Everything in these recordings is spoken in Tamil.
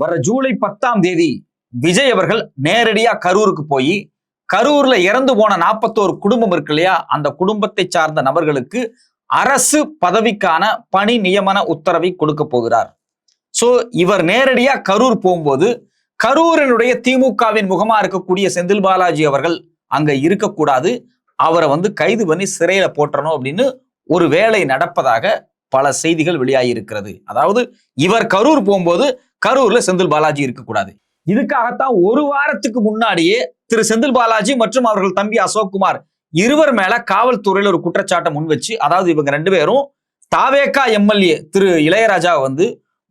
வர ஜூலை 10 விஜய் அவர்கள் நேரடியா கரூருக்கு போய் கரூர்ல இறந்து போன 41 குடும்பம் இருக்கு இல்லையா, அந்த குடும்பத்தை சார்ந்த நபர்களுக்கு அரசு பதவிக்கான பணி நியமன உத்தரவை கொடுக்க போகிறார். சோ இவர் நேரடியா கரூர் போகும்போது கரூரினுடைய திமுகவின் முகமா இருக்கக்கூடிய செந்தில் பாலாஜி அவர்கள் அங்க இருக்கக்கூடாது, அவரை கைது பண்ணி சிறையில போட்டணும் அப்படின்னு ஒரு வேலை நடப்பதாக பல செய்திகள் வெளியாகி இருக்கிறது. அதாவது இவர் கரூர் போகும்போது கரூர்ல செந்தில் பாலாஜி இருக்கக்கூடாது. இதுக்காகத்தான் ஒரு வாரத்துக்கு முன்னாடியே திரு செந்தில் பாலாஜி மற்றும் அவர்கள் தம்பி அசோக்குமார் இருவர் மேல காவல்துறையில ஒரு குற்றச்சாட்டை முன் வச்சு, அதாவது இவங்க 2 பேரும் தாவேகா எம்எல்ஏ திரு இளையராஜா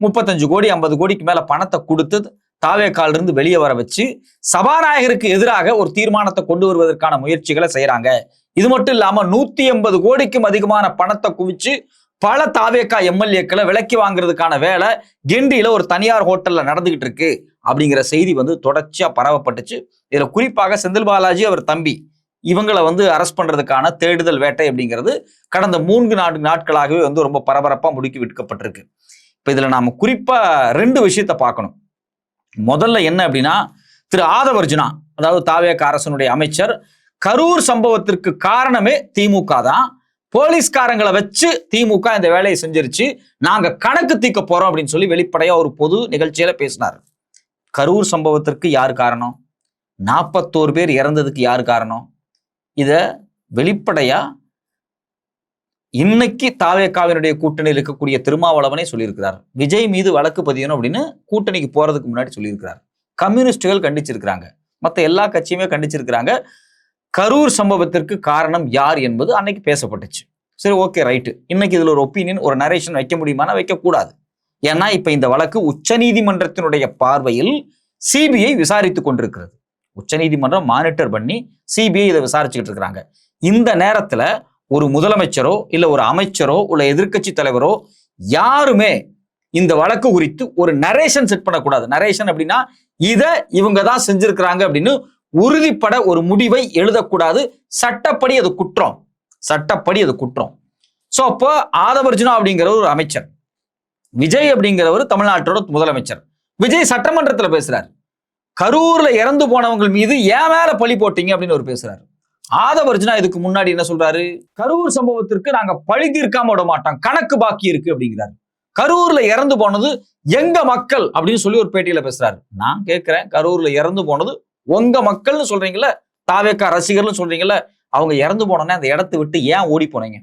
35 கோடி 50 கோடிக்கு மேல பணத்தை கொடுத்து தாவேகால இருந்து வெளியே வர வச்சு சபாநாயகருக்கு எதிராக ஒரு தீர்மானத்தை கொண்டு வருவதற்கான முயற்சிகளை செய்யறாங்க. இது மட்டும் இல்லாம 180 கோடிக்கும் அதிகமான பணத்தை குவிச்சு பல தாவேகா எம்எல்ஏக்களை விலக்கி வாங்குறதுக்கான வேலை கிண்டியில ஒரு தனியார் ஹோட்டல்ல நடந்துகிட்டு இருக்கு அப்படிங்கிற செய்தி தொடர்ச்சியா பரவப்பட்டுச்சு. இதுல குறிப்பாக செந்தில் பாலாஜி அவர் தம்பி இவங்களை அரெஸ்ட் பண்றதுக்கான தேடுதல் வேட்டை அப்படிங்கிறது கடந்த 3 நாட்களாகவே ரொம்ப பரபரப்பா முடுக்கி விடுக்கப்பட்டிருக்கு. இப்ப இதுல நாம குறிப்பா 2 விஷயத்த பார்க்கணும். முதல்ல என்ன அப்படின்னா, திரு ஆதவர்ஜுனா அதாவது தாவேகா அரசனுடைய அமைச்சர், கரூர் சம்பவத்திற்கு காரணமே திமுக தான், போலீஸ்காரங்களை வச்சு திமுக இந்த வேலையை செஞ்சிருச்சு, நாங்க கணக்கு தீர்க்க போறோம் அப்படின்னு சொல்லி வெளிப்படையா ஒரு பொது நிகழ்ச்சியில பேசினார். கரூர் சம்பவத்திற்கு யார் காரணம்? 41 பேர் இறந்ததுக்கு யார் காரணம்? இத வெளிப்படையா இன்னைக்கு தாவேகாவினுடைய கூட்டணியில் இருக்கக்கூடிய திருமாவளவனே சொல்லியிருக்கிறார். விஜய் மீது வழக்கு பதியணும் அப்படின்னு கூட்டணிக்கு போறதுக்கு முன்னாடி சொல்லியிருக்கிறார். கம்யூனிஸ்டுகள் கண்டிச்சிருக்கிறாங்க, மற்ற எல்லா கட்சியுமே கண்டிச்சிருக்கிறாங்க. கரூர் சம்பவத்திற்கு காரணம் யார் என்பது அன்னைக்கு பேசப்பட்டுச்சு. சரி, ஓகே, ரைட்டு. இன்னைக்கு இதுல ஒரு ஒப்பீனியன், ஒரு நரேஷன் வைக்க முடியுமானா வைக்கக்கூடாது. ஏன்னா இப்ப இந்த வழக்கு உச்சநீதிமன்றத்தினுடைய பார்வையில் சிபிஐ விசாரித்து கொண்டிருக்கிறது. உச்சநீதிமன்றம் மானிட்டர் பண்ணி சிபிஐ இதை விசாரிச்சுக்கிட்டு இருக்கிறாங்க. இந்த நேரத்துல ஒரு முதலமைச்சரோ இல்ல ஒரு அமைச்சரோ இல்ல எதிர்கட்சி தலைவரோ யாருமே இந்த வழக்கு குறித்து ஒரு நரேஷன் செட் பண்ணக்கூடாது. நரேஷன் அப்படின்னா இத இவங்க தான் செஞ்சிருக்கிறாங்க அப்படின்னு உறுதிப்பட ஒரு முடிவை எழுதக்கூடாது. சட்டப்படி அது குற்றம், சட்டப்படி அது குற்றம். சோ அப்போ ஆதவர்ஜுனா அப்படிங்கிற ஒரு அமைச்சர், விஜய் அப்படிங்கிறவர் தமிழ்நாட்டோட முதலமைச்சர். விஜய் சட்டமன்றத்துல பேசுறாரு, கரூர்ல இறந்து போனவங்க மீது ஏன் மேல பழி போட்டீங்க அப்படின்னு அவர் பேசுறாரு. ஆதவர்ஜுனா இதுக்கு முன்னாடி என்ன சொல்றாரு? கரூர் சம்பவத்திற்கு நாங்க பழி தீர்க்காம விட மாட்டோம், கணக்கு பாக்கி இருக்கு அப்படிங்கிறாரு. கரூர்ல இறந்து போனது எங்க மக்கள் அப்படின்னு சொல்லி ஒரு பேட்டியில பேசுறாரு. நான் கேட்கிறேன், கரூர்ல இறந்து போனது உங்க மக்கள்னு சொல்றீங்கல்ல, தாவேகா ரசிகர்னு சொல்றீங்கல்ல, அவங்க இறந்து போனோன்னே அந்த இடத்தை விட்டு ஏன் ஓடி போனீங்க?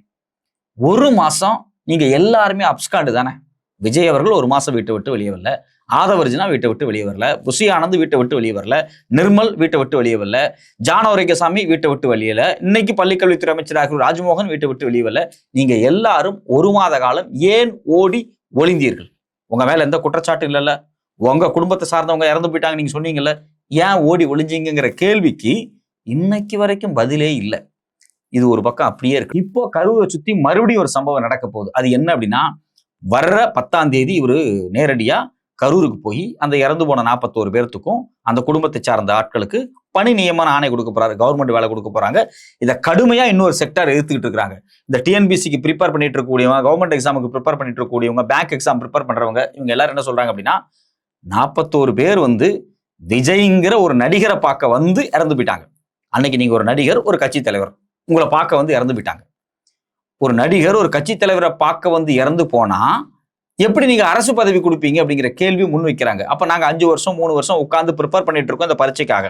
1 மாசம் நீங்க எல்லாருமே அப்ஸ்காண்டு தானே. விஜய் அவர்கள் 1 மாசம் வீட்டை விட்டு வெளியே வரல, ஆதவர்ஜுனா வீட்டை விட்டு வெளியே வரல, புஷி ஆனந்த் வீட்டை விட்டு வெளியே வரல, நிர்மல் வீட்டை விட்டு வெளியே வரல, ஜானவரேகசாமி வீட்டை விட்டு வெளியல, இன்னைக்கு பள்ளிக்கல்வித்துறை அமைச்சராக ராஜ்மோகன் வீட்டை விட்டு வெளியே வரல. நீங்க எல்லாரும் 1 மாத காலம் ஏன் ஓடி ஒளிந்தீர்கள்? உங்க மேல எந்த குற்றச்சாட்டு இல்லைல்ல, உங்க குடும்பத்தை சார்ந்தவங்க இறந்து போயிட்டாங்க நீங்க சொன்னீங்கல்ல, ஏன் ஓடி ஒளிஞ்சிங்கிற கேள்விக்கு இன்னைக்கு வரைக்கும் பதிலே இல்லை. இது ஒரு பக்கம் அப்படியே இருக்கு. இப்போ கரூரை சுத்தி மறுபடியும் ஒரு சம்பவம் நடக்க போகுது. அது என்ன அப்படின்னா, வர்ற 10 இவரு நேரடியா கரூருக்கு போய் அந்த இறந்து போன 41 பேர்த்துக்கும் அந்த குடும்பத்தை சார்ந்த ஆட்களுக்கு பணி நியமன ஆணை கொடுக்க போறாரு, கவர்மெண்ட் வேலை கொடுக்க போறாங்க. இதை கடுமையா இன்னொரு செக்டார் எதிர்த்துக்கிட்டு இருக்காங்க. இந்த டிஎன்பிசிக்கு ப்ரிப்பேர் பண்ணிட்டு இருக்கக்கூடியவங்க, கவர்மெண்ட் எக்ஸாமுக்கு ப்ரிப்பேர் பண்ணிட்டு இருக்கக்கூடியவங்க, பேங்க் எக்ஸாம் ப்ரிப்பேர் பண்றவங்க, இவங்க எல்லாரும் என்ன சொல்றாங்க அப்படின்னா, 41 பேர் விஜய்ங்கிற ஒரு நடிகரை பார்க்க இறந்து போயிட்டாங்க. அன்னைக்கு நீங்க ஒரு நடிகர், ஒரு கட்சி தலைவர், உங்களை பார்க்க இறந்து போயிட்டாங்க. ஒரு நடிகர் ஒரு கட்சி தலைவரை பார்க்க இறந்து போனா எப்படி நீங்க அரசு பதவி கொடுப்பீங்க அப்படிங்கிற கேள்வி முன் வைக்கிறாங்க. அப்ப நாங்க 5 வருஷம் 3 வருஷம் உட்கார்ந்து ப்ரிப்பேர் பண்ணிட்டு இருக்கோம் இந்த பரீட்சைக்காக,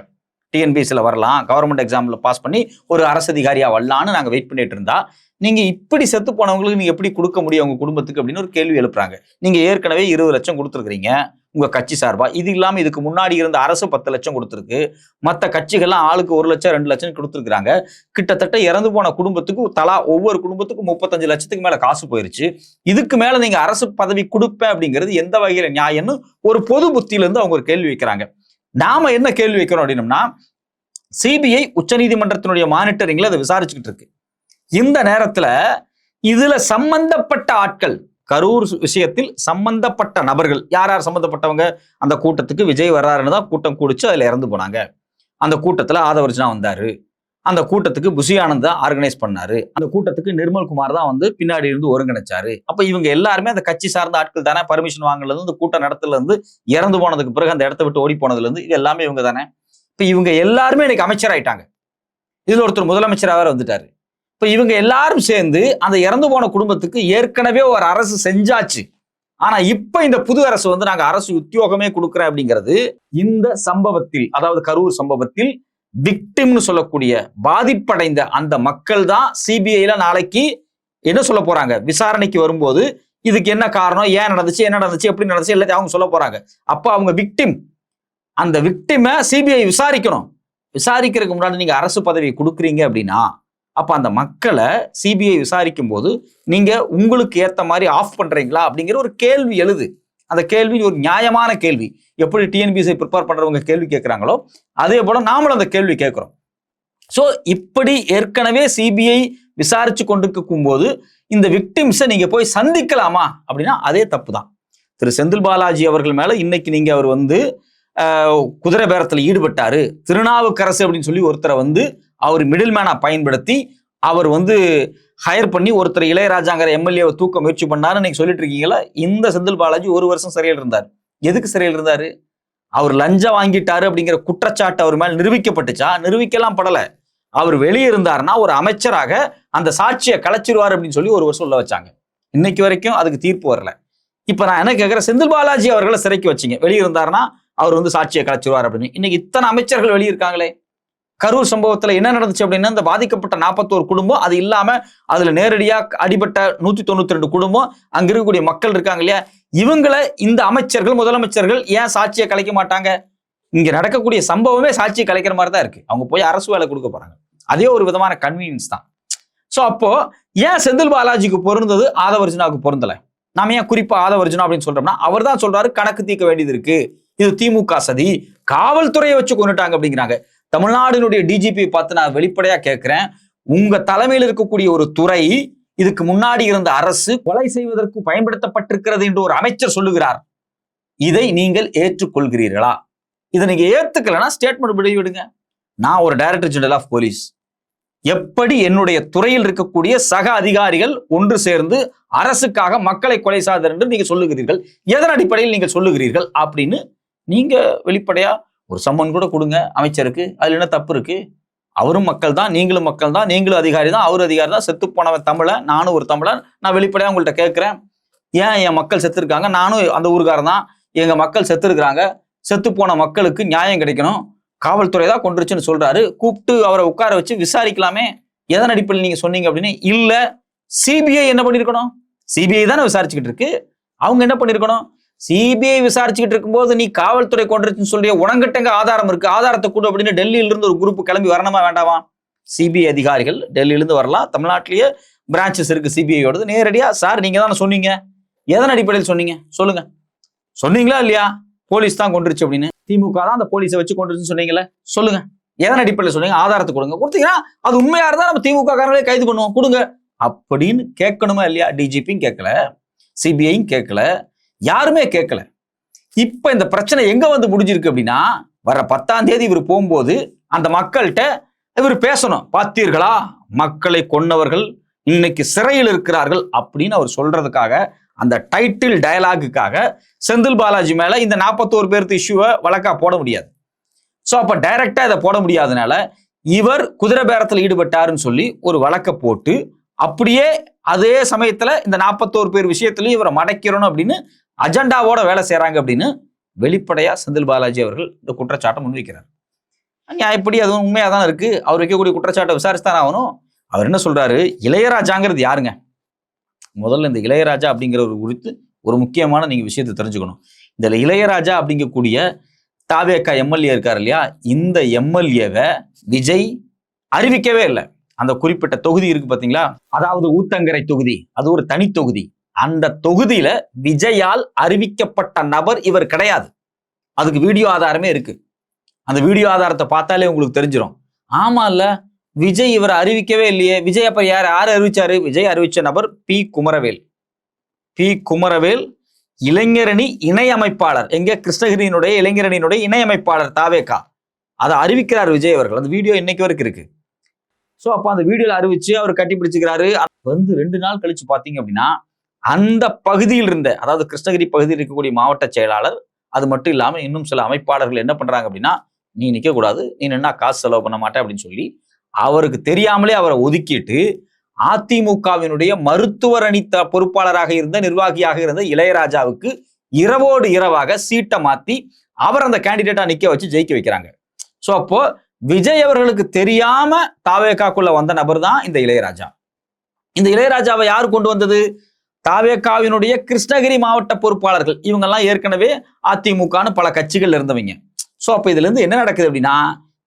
டிஎன்பிஎஸ்சில வரலாம், கவர்மெண்ட் எக்ஸாம்ல பாஸ் பண்ணி ஒரு அரசு அதிகாரியா வரலான்னு நாங்க வெயிட் பண்ணிட்டு இருந்தா, நீங்க இப்படி செத்து போனவங்களுக்கு நீங்க எப்படி கொடுக்க முடியும் உங்க குடும்பத்துக்கு அப்படின்னு ஒரு கேள்வி எழுப்புறாங்க. நீங்க ஏற்கனவே 20 லட்சம் கொடுத்துருக்கீங்க உங்க கட்சி சார்பா, இது இல்லாம இதுக்கு முன்னாடி இருந்த அரசு 10 லட்சம் கொடுத்துருக்கு, மற்ற கட்சிகள்லாம் ஆளுக்கு 1 லட்சம் 2 லட்சம் கொடுத்துருக்காங்க. கிட்டத்தட்ட இறந்து போன குடும்பத்துக்கு தலா ஒவ்வொரு குடும்பத்துக்கும் 35 லட்சத்துக்கு மேல காசு போயிருச்சு. இதுக்கு மேல நீங்க அரசு பதவி கொடுப்பேன் அப்படிங்கிறது எந்த வகையில நியாயம்னு ஒரு பொது புத்தியில இருந்து அவங்க ஒரு கேள்வி வைக்கிறாங்க. நாம என்ன கேள்வி வைக்கிறோம் அப்படின்னம்னா, சிபிஐ உச்சநீதிமன்றத்தினுடைய மானிட்டரிங்ல அதை விசாரிச்சுக்கிட்டு இருக்கு. இந்த நேரத்துல இதுல சம்பந்தப்பட்ட ஆட்கள், கரூர் விஷயத்தில் சம்பந்தப்பட்ட நபர்கள் யார் யார் சம்பந்தப்பட்டவங்க, அந்த கூட்டத்துக்கு விஜய் வர்றாருன்னு தான் கூட்டம் கூடிச்சு அதுல இறந்து போனாங்க. அந்த கூட்டத்துல ஆதவர்ஜுனா வந்தாரு, அந்த கூட்டத்துக்கு புஷி ஆனந்த் தான் ஆர்கனைஸ் பண்ணாரு. அந்த கூட்டத்துக்கு நிர்மல்குமார் தான் வந்து பின்னாடி இருந்து ஒருங்கிணைச்சாரு. அப்ப இவங்க எல்லாருமே அந்த கட்சி சார்ந்த ஆட்கள் தானே. பர்மிஷன் வாங்கல இருந்து, இந்த கூட்டம் நடத்துல இருந்து, இறந்து போனதுக்கு பிறகு அந்த இடத்த விட்டு ஓடி போனதுல இருந்து இது எல்லாமே இவங்க தானே. இப்ப இவங்க எல்லாருமே இன்னைக்கு அமைச்சர் ஆயிட்டாங்க. இதுல ஒருத்தர் முதலமைச்சராக வேற வந்துட்டாரு. இப்ப இவங்க எல்லாரும் சேர்ந்து அந்த இறந்து போன குடும்பத்துக்கு ஏற்கனவே ஒரு அரசு செஞ்சாச்சு. ஆனா இப்ப இந்த புது அரசு வந்து நாங்க அரசு உத்தியோகமே கொடுக்குறேன் அப்படிங்கிறது இந்த சம்பவத்தில், அதாவது கரூர் சம்பவத்தில் விக்டிம்னு சொல்லக்கூடிய பாதிப்படைந்த அந்த மக்கள் தான் சிபிஐல நாளைக்கு என்ன சொல்ல போறாங்க, விசாரணைக்கு வரும்போது இதுக்கு என்ன காரணம், ஏன் நடந்துச்சு, என்ன நடந்துச்சு, எப்படி நடந்துச்சு எல்லாத்தையும் அவங்க சொல்ல போறாங்க. அப்ப அவங்க விக்டிம், அந்த விக்டிமை சிபிஐ விசாரிக்கணும். விசாரிக்கிறதுக்கு முன்னாடி நீங்க அரசு பதவியை கொடுக்குறீங்க அப்படின்னா அப்ப அந்த மக்களை சிபிஐ விசாரிக்கும் போது நீங்க உங்களுக்கு ஏத்த மாதிரி ஆஃப் பண்றீங்களா அப்படிங்கிற ஒரு கேள்வி எழுது. அந்த கேள்வி ஒரு நியாயமான கேள்வி. எப்படி டிஎன்பிஎஸ்சி ப்ரிப்பேர் பண்றவங்க கேள்வி கேட்கிறாங்களோ அதே போல நாமளும் அந்த கேள்வி கேட்கிறோம். சோ இப்படி ஏற்கனவே சிபிஐ விசாரிச்சு கொண்டிருக்கும் போது இந்த விக்டிம்ஸை நீங்க போய் சந்திக்கலாமா அப்படின்னா அதே தப்பு தான். திரு செந்தில் பாலாஜி அவர்கள் மேல இன்னைக்கு நீங்க அவர் வந்து குதிரை பேரத்தில் ஈடுபட்டாரு, திருநாவுக்கரசு அப்படின்னு சொல்லி ஒருத்தரை வந்து அவர் மிடில் மேனா பயன்படுத்தி அவர் வந்து ஹையர் பண்ணி ஒருத்தர் இளையராஜாங்கிற எம்எல்ஏவை தூக்க முயற்சி பண்ணாரு நீங்க சொல்லிட்டு இருக்கீங்களா. இந்த செந்தில் பாலாஜி 1 வருஷம் சிறையில் இருந்தார். எதுக்கு சிறையில் இருந்தாரு? அவர் லஞ்சம் வாங்கிட்டாரு அப்படிங்கிற குற்றச்சாட்டு அவர் மேல் நிரூபிக்கப்பட்டுச்சா? நிரூபிக்கலாம் படல. அவர் வெளியே இருந்தாருன்னா ஒரு அமைச்சராக அந்த சாட்சியை கலைச்சிருவார் அப்படின்னு சொல்லி 1 வருஷம் உள்ள வச்சாங்க. இன்னைக்கு வரைக்கும் அதுக்கு தீர்ப்பு வரல. இப்ப நான் என்ன கேட்கிறேன், செந்தில் பாலாஜி அவர்களை சிறைக்கு வச்சீங்க, வெளியே இருந்தாருன்னா அவர் வந்து சாட்சியை கலைச்சிருவார் அப்படின்னு. இன்னைக்கு இத்தனை அமைச்சர்கள் வெளியே இருக்காங்களே. கரூர் சம்பவத்துல என்ன நடந்துச்சு அப்படின்னா, இந்த பாதிக்கப்பட்ட 41 குடும்பம், அது இல்லாம அதுல நேரடியா அடிபட்ட 192 குடும்பம், அங்க இருக்கக்கூடிய மக்கள் இருக்காங்க இல்லையா, இவங்களை இந்த அமைச்சர்கள் முதலமைச்சர்கள் ஏன் சாட்சியை கலைக்க மாட்டாங்க? இங்க நடக்கக்கூடிய சம்பவமே சாட்சியை கலைக்கிற மாதிரி தான் இருக்கு. அவங்க போய் அரசு வேலை கொடுக்க போறாங்க. அதே ஒரு விதமான கன்வீனியன்ஸ் தான். சோ அப்போ ஏன் செந்தில் பாலாஜிக்கு பொருந்தது ஆதவர்ஜுனாவுக்கு பொருந்தல? நாம ஏன் குறிப்பா ஆதவர்ஜுனா அப்படின்னு சொல்றோம்னா, அவர் தான் சொல்றாரு கணக்கு தீர்க்க வேண்டியது இருக்கு, இது திமுக சதி, காவல்துறையை வச்சு கொண்டுட்டாங்க அப்படிங்கிறாங்க. தமிழ்நாடுனுடைய டிஜிபி பார்த்து நான் வெளிப்படையா கேட்கிறேன், உங்க தலைமையில் இருக்கக்கூடிய ஒரு துறை இதுக்கு முன்னாடி இருந்த அரசு கொலை செய்வதற்கு பயன்படுத்தப்பட்டிருக்கிறது என்று ஒரு அமைச்சர் சொல்லுகிறார். இதை நீங்கள் ஏற்றுக்கொள்கிறீர்களா? இதை நீங்க ஏத்துக்கலன்னா ஸ்டேட்மெண்ட் வெளியிடுங்க. நான் ஒரு டைரக்டர் ஜெனரல் ஆஃப் போலீஸ், எப்படி என்னுடைய துறையில் இருக்கக்கூடிய சக அதிகாரிகள் ஒன்று சேர்ந்து அரசுக்காக மக்களை கொலை செய்தார் என்று நீங்க சொல்லுகிறீர்கள், எதன் அடிப்படையில் நீங்கள் சொல்லுகிறீர்கள் அப்படின்னு நீங்க வெளிப்படையா ஒரு சம்மன் கூட கொடுங்க அமைச்சருக்கு. அதுல என்ன தப்பு இருக்கு? அவரும் மக்கள் தான், நீங்களும் மக்கள் தான், நீங்களும் அதிகாரி தான், அவரும் அதிகாரி தான். செத்து போனவன் தமிழன், நானும் ஒரு தமிழன். நான் வெளிப்படையா உங்கள்கிட்ட கேட்கிறேன், ஏன் என் மக்கள் செத்து இருக்காங்க, நானும் அந்த ஊருக்காரன் தான், எங்க மக்கள் செத்து இருக்கிறாங்க, செத்து போன மக்களுக்கு நியாயம் கிடைக்கணும், காவல்துறை தான் கொண்டுருச்சுன்னு சொல்றாரு, கூப்பிட்டு அவரை உட்கார வச்சு விசாரிக்கலாமே, எதன் அடிப்படையில் நீங்க சொன்னீங்க அப்படின்னு. இல்ல சிபிஐ என்ன பண்ணிருக்கணும்? சிபிஐ தானே விசாரிச்சுக்கிட்டு இருக்கு. அவங்க என்ன பண்ணிருக்கணும்? சிபிஐ விசாரிச்சுக்கிட்டு இருக்கும்போது நீ காவல்துறை கொண்டுருச்சுன்னு சொல்றிய, உனங்கிட்டங்க ஆதாரம் இருக்கு, ஆதாரத்தை கூட அப்படின்னு டெல்லியில இருந்து ஒரு குரூப் கிளம்பி வரணுமா வேண்டாமா? சிபிஐ அதிகாரிகள் டெல்லியில இருந்து வரலாம், தமிழ்நாட்டிலேயே பிரான்ச்சஸ் இருக்கு சிபிஐயோடது. நேரடியா சார் நீங்க தானே சொன்னீங்க, எதன் அடிப்படையில் சொன்னீங்க சொல்லுங்க, சொன்னீங்களா இல்லையா? போலீஸ் தான் கொண்டுருச்சு அப்படின்னு, திமுக தான் அந்த போலீஸை வச்சு கொண்டுருச்சுன்னு சொன்னீங்களே, சொல்லுங்க எதன் அடிப்படையில் சொன்னீங்க, ஆதாரத்தை கொடுங்க. கொடுத்தீங்கன்னா அது உண்மையா இருந்தா நம்ம திமுக காரங்களே கைது பண்ணுவோம், கொடுங்க அப்படின்னு கேட்கணுமா இல்லையா? டிஜிபியும் கேட்கல, சிபிஐயும் கேட்கல, யாருமே கேட்கல. இப்ப இந்த பிரச்சனை எங்க வந்து முடிஞ்சிருக்கு அப்படின்னா, வர 10ஆம் தேதி இவர் போகும்போது அந்த மக்கள்கிட்ட இவர் பேசணும். பார்த்தீர்களா, மக்களை கொன்னவர்கள் இன்னைக்கு சிறையில் இருக்கிறார்கள் அப்படின்னு அவர் சொல்றதுக்காக, அந்த டைட்டில் டயலாகுக்காக செந்தில் பாலாஜி மேல இந்த 41 பேருக்கு இஷ்யூவை வழக்கா போட முடியாது. சோ அப்ப டைரக்டா இதை போட முடியாதனால இவர் குதிரை பேரத்தில் ஈடுபட்டாருன்னு சொல்லி ஒரு வழக்கை போட்டு, அப்படியே அதே சமயத்துல இந்த 41 பேர் விஷயத்திலையும் இவரை மடக்கிறணும் அப்படின்னு அஜெண்டாவோட வேலை செய்யறாங்க அப்படின்னு வெளிப்படையா செந்தில் பாலாஜி அவர்கள் இந்த குற்றச்சாட்டை முன்வைக்கிறார். எப்படி அதுவும் உண்மையா தான் இருக்கு. அவர் வைக்கக்கூடிய குற்றச்சாட்டை விசாரிச்சுதான் ஆகணும். அவர் என்ன சொல்றாரு, இளையராஜாங்கிறது யாருங்க? முதல்ல இந்த இளையராஜா அப்படிங்கிற ஒரு குறித்து ஒரு முக்கியமான நீங்க விஷயத்தை தெரிஞ்சுக்கணும். இந்த இளையராஜா அப்படிங்கக்கூடிய தாவேகா எம்எல்ஏ இருக்காரு இல்லையா, இந்த எம்எல்ஏவை விஜய் அறிவிக்கவே இல்லை. அந்த குறிப்பிட்ட தொகுதி இருக்கு பாத்தீங்களா, அதாவது ஊத்தங்கரை தொகுதி, அது ஒரு தனி தொகுதி. அந்த தொகுதியில விஜயால் அறிவிக்கப்பட்ட நபர் இவர் கிடையாது. அதுக்கு வீடியோ ஆதாரமே இருக்கு. அந்த வீடியோ ஆதாரத்தை பார்த்தாலே உங்களுக்கு தெரிஞ்சிடும். ஆமா இல்ல, விஜய் இவர் அறிவிக்கவே இல்லையே. விஜய் அப்ப யாரு அறிவிச்சாரு? விஜய் அறிவிச்ச நபர் பி குமரவேல். பி குமரவேல் இளைஞரணி இணையமைப்பாளர், எங்க கிருஷ்ணகிரியினுடைய இளைஞரணியினுடைய இணையமைப்பாளர் தாவேகா. அதை அறிவிக்கிறார் விஜய் அவர்கள். அந்த வீடியோ இன்னைக்கு வரைக்கும் இருக்கு. ஸோ அப்போ அந்த வீடியோல அறிவிச்சு அவர் கட்டி பிடிச்சுக்கிறாரு. வந்து 2 நாள் கழிச்சு பாத்தீங்க அப்படின்னா அந்த பகுதியில் இருந்த, அதாவது கிருஷ்ணகிரி பகுதியில் இருக்கக்கூடிய மாவட்ட செயலாளர், அது மட்டும் இல்லாம இன்னும் சில அமைப்பாளர்கள் என்ன பண்றாங்க அப்படின்னா, நீ நிக்க கூடாது, நீ நின்னா காசு செலவு பண்ண மாட்டேன் அப்படின்னு சொல்லி அவருக்கு தெரியாமலே அவரை ஒதுக்கிட்டு அதிமுகவினுடைய மருத்துவர் அணி பொறுப்பாளராக இருந்த, நிர்வாகியாக இருந்த இளையராஜாவுக்கு இரவோடு இரவாக சீட்டை மாத்தி அவர் அந்த கேண்டிடேட்டா நிக்க வச்சு ஜெயிக்க வைக்கிறாங்க. சோ அப்போ விஜய் அவர்களுக்கு தெரியாம தாவேகாக்குள்ள வந்த நபர் தான் இந்த இளையராஜா. இந்த இளையராஜாவை யார் கொண்டு வந்தது? தாவேகாவினுடைய கிருஷ்ணகிரி மாவட்ட பொறுப்பாளர்கள். இவங்க எல்லாம் ஏற்கனவே அதிமுகன்னு பல கட்சிகள் இருந்தவங்க. சோ அப்ப இதுல இருந்து என்ன நடக்குது அப்படின்னா,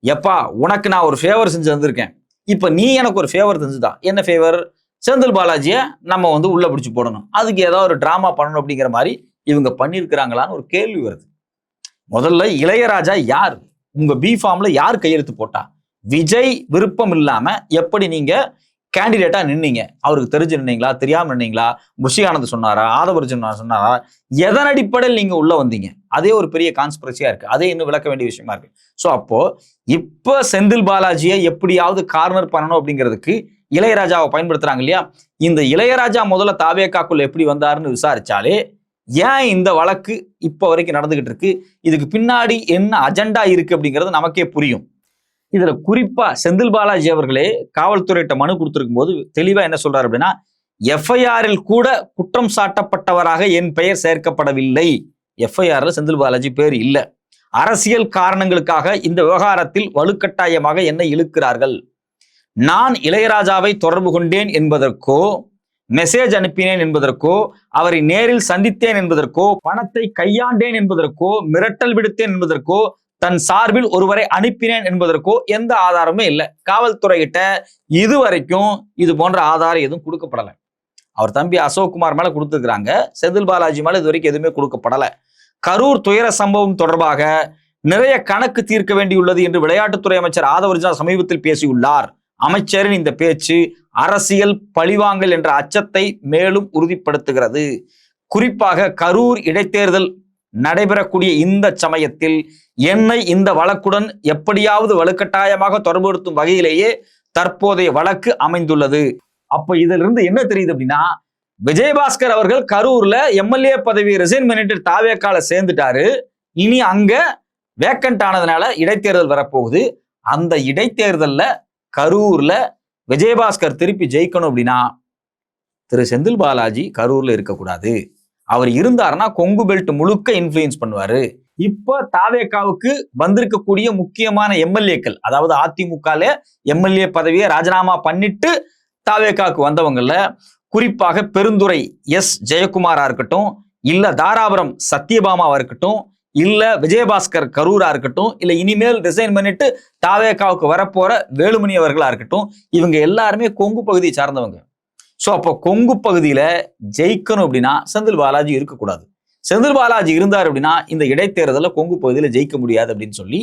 எப்பா உனக்கு நான் ஒரு ஃபேவர் செஞ்சு வந்திருக்கேன், இப்ப நீ எனக்கு ஒரு ஃபேவர் செஞ்சுதான். என்ன ஃபேவர்? செந்தில் பாலாஜியை நம்ம வந்து உள்ள பிடிச்சு போடணும், அதுக்கு ஏதாவது ஒரு டிராமா பண்ணணும் அப்படிங்கிற மாதிரி இவங்க பண்ணியிருக்கிறாங்களான்னு ஒரு கேள்வி வருது. முதல்ல இளையராஜா யார்? உங்க பி ஃபார்ம்ல யார் கையெழுத்து போட்டா? விஜய் விருப்பம் இல்லாம எப்படி நீங்க கேண்டிடேட்டா நின்னீங்க? அவருக்கு தெரிஞ்சு நின்னீங்களா, தெரியாம நின்னீங்களா? புஷியானந்த் சொன்னாரா, ஆதவர்ஜன் சொன்னாரா, எதன் அடிப்படையில் நீங்க உள்ள வந்தீங்க? அதே ஒரு பெரிய கான்ஸ்பிரசியா இருக்கு. அதே இன்னும் விளக்க வேண்டிய விஷயமா இருக்கு. சோ அப்போ இப்ப செந்தில் பாலாஜியை எப்படியாவது கார்னர் பண்ணணும் அப்படிங்கிறதுக்கு இளையராஜாவை பயன்படுத்துறாங்க இல்லையா? இந்த இளையராஜா முதல்ல தாவேகாக்குள்ள எப்படி வந்தாருன்னு விசாரிச்சாலே ஏன் இந்த வழக்கு இப்ப வரைக்கும் நடந்துகிட்டு இருக்கு, இதுக்கு பின்னாடி என்ன அஜெண்டா இருக்கு அப்படிங்கிறது நமக்கே புரியும். இதுல குறிப்பா செந்தில் பாலாஜி அவர்களே காவல்துறையிட்ட மனு கொடுத்திருக்கும் போது தெளிவா என்ன சொல்றாரு அப்படின்னா, எஃப்ஐஆரில் கூட குற்றம் சாட்டப்பட்டவராக என் பெயர் சேர்க்கப்படவில்லை. எஃப்ஐஆர்ல செந்தில் பாலாஜி பேர் இல்ல. அரசியல் காரணங்களுக்காக இந்த விவகாரத்தில் வலுக்கட்டாயமாக என்னை இழுக்கிறார்கள். நான் இளையராஜாவை தொடர்பு கொண்டேன் என்பதற்கோ, மெசேஜ் அனுப்பினேன் என்பதற்கோ, அவரை நேரில் சந்தித்தேன் என்பதற்கோ, பணத்தை கையாண்டேன் என்பதற்கோ, மிரட்டல் விடுத்தேன் என்பதற்கோ, தன் சார்பில் ஒருவரை அனுப்பினேன் என்பதற்கோ எந்த ஆதாரமும் இல்லை. காவல்துறையிட்ட இதுவரைக்கும் இது போன்ற ஆதாரம் எதுவும் கொடுக்கப்படலை. அவர் தம்பி அசோக்குமார் மேல கொடுத்துருக்காங்க, செந்தில் பாலாஜி மேல இது வரைக்கும் எதுவுமே கொடுக்கப்படலை. கரூர் துயர சம்பவம் தொடர்பாக நிறைய கணக்கு தீர்க்க வேண்டியுள்ளது என்று விளையாட்டுத்துறை அமைச்சர் ஆதவர்ஜன் சமீபத்தில் பேசியுள்ளார். அமைச்சரின் இந்த பேச்சு அரசியல் பழிவாங்கல் என்ற அச்சத்தை மேலும் உறுதிப்படுத்துகிறது. குறிப்பாக கரூர் இடைத்தேர்தல் நடைபெறக்கூடிய இந்த சமயத்தில் என்னை இந்த வழக்குடன் எப்படியாவது வலுக்கட்டாயமாக தொடர்புபடுத்தும் வகையிலேயே தற்போதைய வழக்கு அமைந்துள்ளது. அப்ப இதுல இருந்து என்ன தெரியுது அப்படின்னா, விஜயபாஸ்கர் அவர்கள் கரூர்ல எம்எல்ஏ பதவி ரிசைன் பண்ணிட்டு தாவேக்கால சேர்ந்துட்டாரு. இனி அங்க வேக்கண்ட் ஆனதுனால இடைத்தேர்தல் வரப்போகுது. அந்த இடைத்தேர்தல்ல கரூர்ல விஜயபாஸ்கர் திருப்பி ஜெயிக்கணும் அப்படின்னா திரு செந்தில் பாலாஜி கரூர்ல இருக்கக்கூடாது. அவர் இருந்தாருன்னா கொங்கு பெல்ட் முழுக்க இன்ஃப்ளூயன்ஸ் பண்ணுவாரு. இப்ப தாவேகாவுக்கு வந்திருக்கக்கூடிய முக்கியமான எம்எல்ஏக்கள், அதாவது அதிமுகல எம்எல்ஏ பதவியை ராஜினாமா பண்ணிட்டு தாவேகாவுக்கு வந்தவங்கல்ல, குறிப்பாக பெருந்துறை எஸ் ஜெயக்குமாரா இருக்கட்டும், இல்ல தாராபுரம் சத்யபாமாவா இருக்கட்டும், இல்ல விஜயபாஸ்கர் கரூரா இருக்கட்டும், இல்ல இனிமேல் ரிசைன் பண்ணிட்டு தாவேகாவுக்கு வரப்போற வேலுமணி அவர்களா இருக்கட்டும், இவங்க எல்லாருமே கொங்கு பகுதியை சார்ந்தவங்க. சோ அப்போ கொங்கு பகுதியில ஜெயிக்கணும் அப்படின்னா செந்தில் பாலாஜி இருக்கக்கூடாது. செந்தில் பாலாஜி இருந்தார் அப்படின்னா இந்த இடைத்தேர்தல கொங்கு பகுதியில ஜெயிக்க முடியாது அப்படின்னு சொல்லி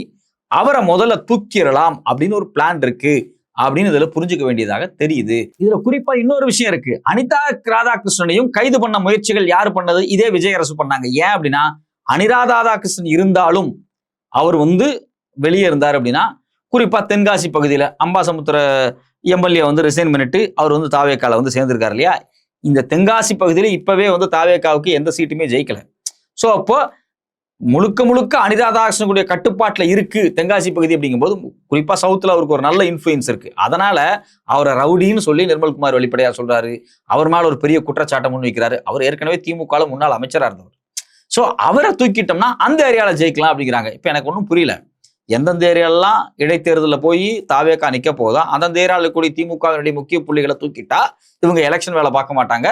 அவரை முதல்ல தூக்கிடலாம் அப்படின்னு ஒரு பிளான் இருக்கு அப்படின்னு இதுல புரிஞ்சுக்க வேண்டியதாக தெரியுது. இதுல குறிப்பா இன்னொரு விஷயம் இருக்கு. அனிதா ராதாகிருஷ்ணனையும் கைது பண்ண முயற்சிகள் யாரு பண்ணது? இதே விஜய் அரசு பண்ணாங்க. ஏன் அப்படின்னா, அனிதா ராதாகிருஷ்ணன் இருந்தாலும் அவர் வெளியே இருந்தார் அப்படின்னா, குறிப்பா தென்காசி பகுதியில அம்பாசமுத்திர எம்எல்ஏ ரிசைன் பண்ணிட்டு அவர் தாவேக்கால சேர்ந்திருக்காரு இல்லையா? இந்த தென்காசி பகுதியில இப்பவே தாவேக்காவுக்கு எந்த சீட்டுமே ஜெயிக்கல. சோ அப்போ முழுக்க முழுக்க அனிதா ராதாகிருஷ்ணனுடைய கட்டுப்பாட்டுல இருக்கு தென்காசி பகுதி அப்படிங்கும்போது, குறிப்பா சவுத்துல அவருக்கு ஒரு நல்ல இன்ஃபுளுன்ஸ் இருக்கு. அதனால அவரை ரவுடின்னு சொல்லி நிர்மல்குமார் வெளிப்படையா சொல்றாரு. அவர் மேல ஒரு பெரிய குற்றச்சாட்டை முன்வைக்கிறாரு. அவர் ஏற்கனவே திமுக முன்னாள் அமைச்சரா இருந்தவர். சோ அவரை தூக்கிட்டோம்னா அந்த ஏரியால ஜெயிக்கலாம் அப்படிங்கிறாங்க. இப்ப எனக்கு ஒன்றும் புரியல, எந்தெந்த ஏரியாலாம் இடைத்தேர்தலில் போய் தாவேக்கா நிக்க போதா அந்தந்த ஏரியாவில் கூடிய திமுகவினுடைய முக்கிய புள்ளிகளை தூக்கிட்டா இவங்க எலெக்ஷன் வேலை பார்க்க மாட்டாங்க,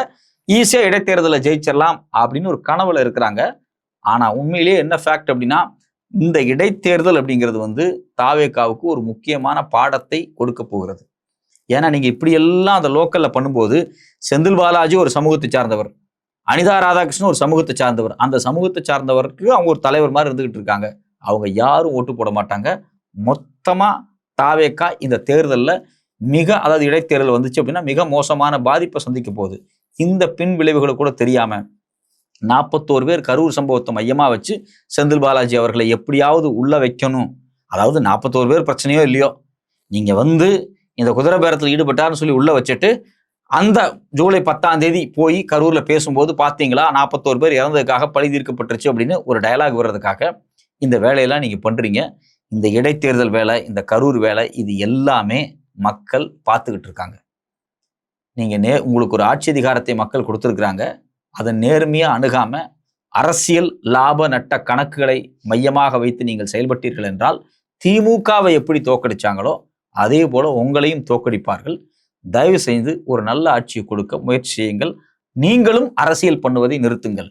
ஈஸியா இடைத்தேர்தலில் ஜெயிச்சிடலாம் அப்படின்னு ஒரு கனவுல இருக்கிறாங்க. ஆனா உண்மையிலேயே என்ன ஃபேக்ட் அப்படின்னா, இந்த இடைத்தேர்தல் அப்படிங்கிறது தாவேக்காவுக்கு ஒரு முக்கியமான பாடத்தை கொடுக்க போகிறது. ஏன்னா நீங்க இப்படி எல்லாம் அந்த லோக்கல்ல பண்ணும்போது செந்தில் பாலாஜி ஒரு சமூகத்தை சார்ந்தவர், அனிதா ராதாகிருஷ்ணன் ஒரு சமூகத்தை சார்ந்தவர், அந்த சமூகத்தை சார்ந்தவருக்கு அவங்க ஒரு தலைவர் மாதிரி இருந்துகிட்டு இருக்காங்க. அவங்க யாரும் ஓட்டு போட மாட்டாங்க. மொத்தமா தாவேக்கா இந்த தேர்தலில் அதாவது இடைத்தேர்தல் வந்துச்சு அப்படின்னா மிக மோசமான பாதிப்பை சந்திக்க போகுது. இந்த பின் விளைவுகளை கூட தெரியாம 41 பேர் கரூர் சம்பவத்தை மையமா வச்சு செந்தில் பாலாஜி அவர்களை எப்படியாவது உள்ள வைக்கணும். அதாவது 41 பேர் பிரச்சனையோ இல்லையோ, நீங்க இந்த குதிரை பேரத்தில் ஈடுபட்டார்னு சொல்லி உள்ள வச்சுட்டு அந்த ஜூலை 10ஆம் தேதி போய் கரூர்ல பேசும்போது பாத்தீங்களா 41 பேர் இறந்ததுக்காக பழி தீர்க்கப்பட்டுருச்சு அப்படின்னு ஒரு டயலாக் வர்றதுக்காக இந்த வேலையெல்லாம் நீங்க பண்றீங்க. இந்த இடைத்தேர்தல் வேலை, இந்த கரூர் வேலை, இது எல்லாமே மக்கள் பார்த்துக்கிட்டு இருக்காங்க. நீங்க உங்களுக்கு ஒரு ஆட்சி அதிகாரத்தை மக்கள் கொடுத்துருக்குறாங்க. அதை நேர்மையா அணுகாம அரசியல் லாப நட்ட கணக்குகளை மையமாக வைத்து நீங்கள் செயல்பட்டீர்கள் என்றால் திமுகவை எப்படி தோக்கடிச்சாங்களோ அதே போல உங்களையும் தோக்கடிப்பார்கள். தயவு செய்து ஒரு நல்ல ஆட்சியை கொடுக்க முயற்சி செய்யுங்கள். நீங்களும் அரசியல் பண்ணுவதை நிறுத்துங்கள்.